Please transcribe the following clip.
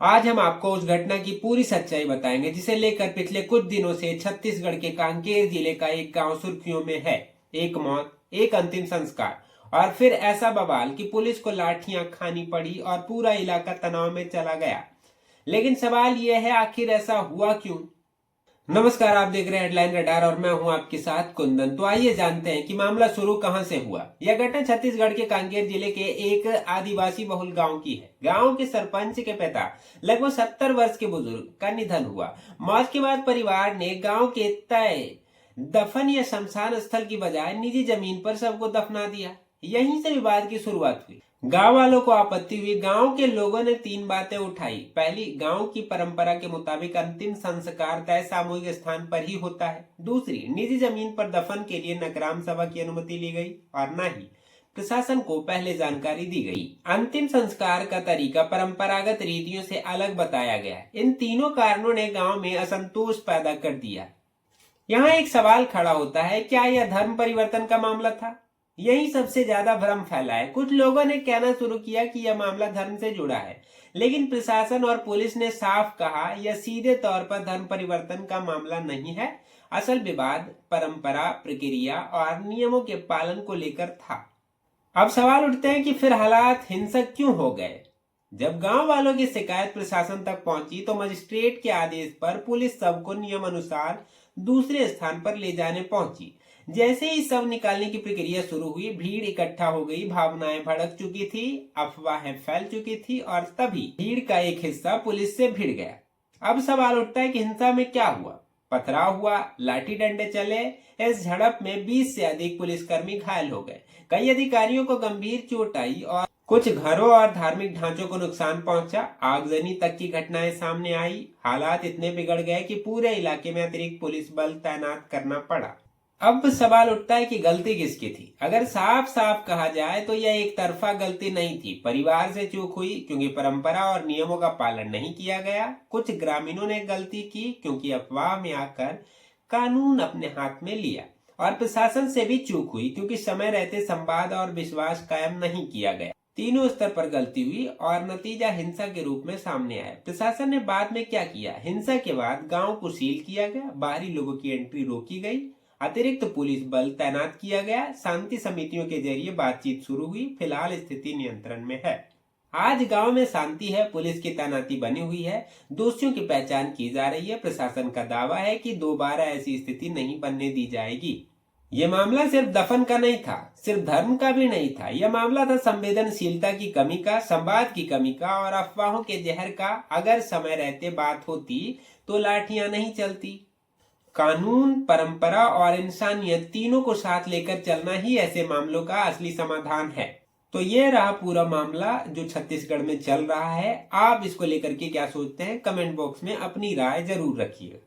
आज हम आपको उस घटना की पूरी सच्चाई बताएंगे जिसे लेकर पिछले कुछ दिनों से छत्तीसगढ़ के कांकेर जिले का एक गांव सुर्खियों में है। एक मौत, एक अंतिम संस्कार और फिर ऐसा बवाल कि पुलिस को लाठियां खानी पड़ी और पूरा इलाका तनाव में चला गया। लेकिन सवाल यह है, आखिर ऐसा हुआ क्यों? नमस्कार, आप देख रहे हैं हेडलाइन रडार और मैं हूं आपके साथ कुंदन। तो आइए जानते हैं कि मामला शुरू कहां से हुआ। यह घटना छत्तीसगढ़ के कांकेर जिले के एक आदिवासी बहुल गांव की है। गांव के सरपंच के पिता लगभग 70 वर्ष के बुजुर्ग का निधन हुआ। मौत के बाद परिवार ने गांव के तय दफन या शमशान स्थल की बजाय निजी जमीन पर सबको दफना दिया। यहीं से विवाद की शुरुआत हुई। गांव वालों को आपत्ति हुई। गांव के लोगों ने 3 बातें उठाई। पहली, गांव की परंपरा के मुताबिक अंतिम संस्कार तय सामूहिक स्थान पर ही होता है। दूसरी, निजी जमीन पर दफन के लिए न ग्राम सभा की अनुमति ली गई और न ही प्रशासन को पहले जानकारी दी गई। अंतिम संस्कार का तरीका परंपरागत रीतियों से अलग बताया गया। इन तीनों कारणों ने गांव में असंतोष पैदा कर दिया। यहाँ एक सवाल खड़ा होता है, क्या यह धर्म परिवर्तन का मामला था? यही सबसे ज्यादा भ्रम फैला है। कुछ लोगों ने कहना शुरू किया कि यह मामला धर्म से जुड़ा है, लेकिन प्रशासन और पुलिस ने साफ कहा यह सीधे तौर पर धर्म परिवर्तन का मामला नहीं है। असल विवाद परंपरा, प्रक्रिया और नियमों के पालन को लेकर था। अब सवाल उठते हैं कि फिर हालात हिंसक क्यों हो गए? जब गांव वालों की शिकायत प्रशासन तक पहुंची तो मजिस्ट्रेट के आदेश पर पुलिस सबको नियम अनुसार दूसरे स्थान पर ले जाने पहुंची। जैसे ही शव निकालने की प्रक्रिया शुरू हुई, भीड़ इकट्ठा हो गई। भावनाएं भड़क चुकी थी, अफवाहें फैल चुकी थी और तभी भीड़ का एक हिस्सा पुलिस से भिड़ गया। अब सवाल उठता है कि हिंसा में क्या हुआ? पथराव हुआ, लाठी डंडे चले। इस झड़प में 20 से अधिक पुलिसकर्मी घायल हो गए। कई अधिकारियों को गंभीर चोट आई और कुछ घरों और धार्मिक ढांचों को नुकसान पहुंचा। आगजनी तक की घटनाएं सामने आई। हालात इतने बिगड़ गए कि पूरे इलाके में अतिरिक्त पुलिस बल तैनात करना पड़ा। अब सवाल उठता है कि गलती किसकी थी? अगर साफ साफ कहा जाए तो यह एक तरफा गलती नहीं थी। परिवार से चूक हुई क्योंकि परंपरा और नियमों का पालन नहीं किया गया। कुछ ग्रामीणों ने गलती की क्योंकि अफवाह में आकर कानून अपने हाथ में लिया। और प्रशासन से भी चूक हुई क्योंकि समय रहते संवाद और विश्वास कायम नहीं किया गया। तीनों स्तर पर गलती हुई और नतीजा हिंसा के रूप में सामने आया। प्रशासन ने बाद में क्या किया? हिंसा के बाद गांव को सील किया गया, बाहरी लोगों की एंट्री रोकी गई, अतिरिक्त पुलिस बल तैनात किया गया, शांति समितियों के जरिए बातचीत शुरू हुई। फिलहाल स्थिति नियंत्रण में है। आज गांव में शांति है, पुलिस की तैनाती बनी हुई है, दोषियों की पहचान की जा रही है। प्रशासन का दावा है कि दोबारा ऐसी स्थिति नहीं बनने दी जाएगी। यह मामला सिर्फ दफन का नहीं था, सिर्फ धर्म का भी नहीं था। यह मामला था संवेदनशीलता की कमी का, संवाद की कमी का और अफवाहों के जहर का। अगर समय रहते बात होती तो लाठियां नहीं चलती। कानून, परंपरा और इंसानियत तीनों को साथ लेकर चलना ही ऐसे मामलों का असली समाधान है। तो ये रहा पूरा मामला जो छत्तीसगढ़ में चल रहा है। आप इसको लेकर के क्या सोचते हैं? कमेंट बॉक्स में अपनी राय जरूर रखिए।